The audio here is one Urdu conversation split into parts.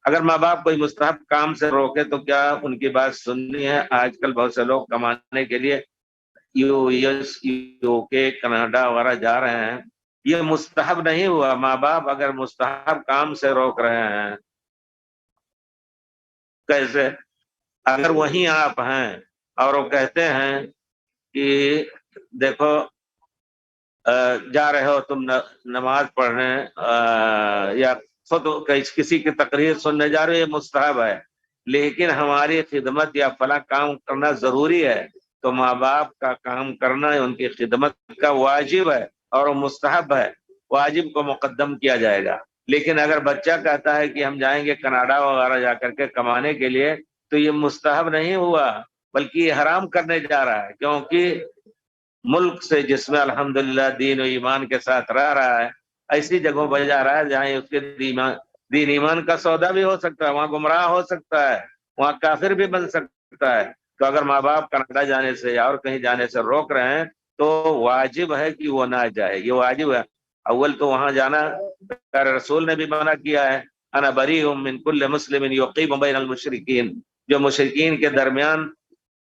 اگر ماں باپ کوئی مستحب کام سے روکے تو کیا ان کی بات سننی ہے؟ آج کل بہت سے لوگ کمانے کے لیے یو ایس یو کے کینیڈا وغیرہ جا رہے ہیں، یہ مستحب نہیں ہوا۔ ماں باپ اگر مستحب کام سے روک رہے ہیں، کیسے؟ اگر وہیں آپ ہیں اور وہ کہتے ہیں کہ دیکھو جا رہے ہو تم نماز پڑھنے یا خود کسی کی تقریر سننے جا رہے ہو، یہ مستحب ہے، لیکن ہماری خدمت یا فلاں کام کرنا ضروری ہے، تو ماں باپ کا کام کرنا ان کی خدمت کا واجب ہے اور وہ مستحب ہے، واجب کو مقدم کیا جائے گا۔ لیکن اگر بچہ کہتا ہے کہ ہم جائیں گے کینیڈا وغیرہ جا کر کے کمانے کے لیے، تو یہ مستحب نہیں ہوا بلکہ یہ حرام کرنے جا رہا ہے، کیونکہ ملک سے جس میں الحمدللہ دین و ایمان کے ساتھ رہ رہا ہے، ایسی جگہوں پر جا رہا ہے جہاں اس کے دین ایمان کا سودا بھی ہو سکتا ہے، وہاں گمراہ ہو سکتا ہے، وہاں کافر بھی بن سکتا ہے۔ تو اگر ماں باپ کینیڈا جانے سے یا اور کہیں جانے سے روک رہے ہیں تو واجب ہے کہ وہ نہ جائے، یہ واجب ہے۔ اول تو وہاں جانا رسول نے بھی منع کیا ہے، انا بریء من کل مسلم یقیم بین المشرکین، جو مشرکین کے درمیان،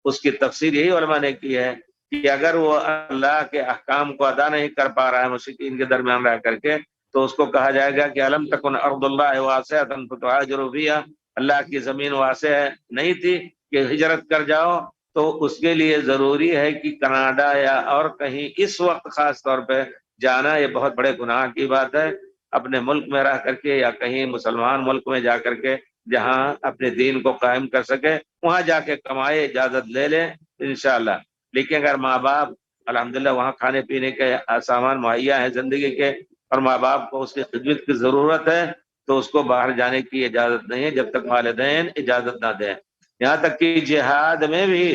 اس کی تفسیر یہی علماء نے کی ہے کہ اگر وہ اللہ کے احکام کو ادا نہیں کر پا رہا ہے مشرکین کے درمیان رہ کر کے، تو اس کو کہا جائے گا کہ الم تکن ارض اللہ واسعۃ فتہاجروا فیہا، اللہ کی زمین واسع نہیں تھی کہ ہجرت کر جاؤ؟ تو اس کے لیے ضروری ہے کہ کینیڈا یا اور کہیں اس وقت خاص طور پہ جانا یہ بہت بڑے گناہ کی بات ہے۔ اپنے ملک میں رہ کر کے یا کہیں مسلمان ملک میں جا کر کے جہاں اپنے دین کو قائم کر سکے، وہاں جا کے کمائے، اجازت لے لیں انشاءاللہ۔ لیکن اگر ماں باپ الحمدللہ وہاں کھانے پینے کے سامان مہیا ہے زندگی کے، اور ماں باپ کو اس کی خدمت کی ضرورت ہے، تو اس کو باہر جانے کی اجازت نہیں ہے جب تک والدین اجازت نہ دیں۔ یہاں تک کہ جہاد میں بھی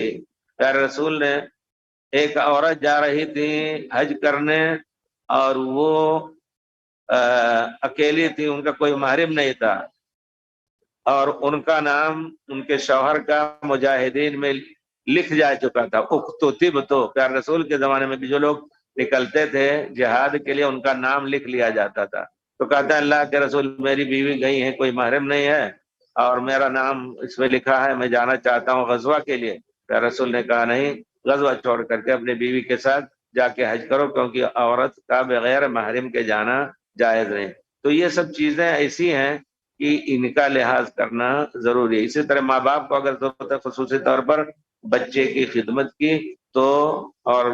پیارے رسول نے، ایک عورت جا رہی تھی حج کرنے اور وہ اکیلی تھی، ان کا کوئی محرم نہیں تھا، اور ان کا نام ان کے شوہر کا مجاہدین میں لکھ جا چکا تھا، اختتب، تو پیارے رسول کے زمانے میں بھی جو لوگ نکلتے تھے جہاد کے لیے ان کا نام لکھ لیا جاتا تھا۔ تو کہتا ہے اللہ کے رسول میری بیوی گئی ہے، کوئی محرم نہیں ہے اور میرا نام اس میں لکھا ہے، میں جانا چاہتا ہوں غزوہ کے لیے۔ پیارے رسول نے کہا نہیں، غزوہ چھوڑ کر کے اپنی بیوی کے ساتھ جا کے حج کرو، کیونکہ عورت کا بغیر محرم کے جانا جائز نہیں۔ تو یہ سب چیزیں ایسی ہیں کہ ان کا لحاظ کرنا ضروری ہے۔ اسی طرح ماں باپ کو اگر ضرورت ہے خصوصی طور پر بچے کی خدمت کی، تو اور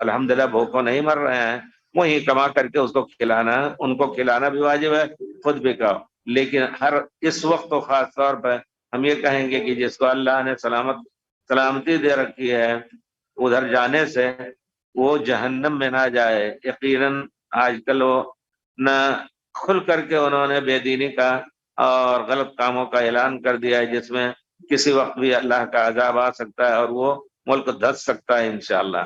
الحمدللہ بھوکوں نہیں مر رہے ہیں، وہی کما کر کے اس کو کھلانا، ان کو کھلانا بھی واجب ہے، خود بھی کھاؤ۔ لیکن ہر اس وقت تو خاص طور پہ ہم یہ کہیں گے کہ جس کو اللہ نے سلامتی دے رکھی ہے ادھر جانے سے، وہ جہنم میں نہ جائے۔ یقیناً آج کل وہ نہ کھل کر کے انہوں نے بے دینی کا اور غلط کاموں کا اعلان کر دیا ہے، جس میں کسی وقت بھی اللہ کا عذاب آ سکتا ہے اور وہ ملک دھس سکتا ہے انشاءاللہ۔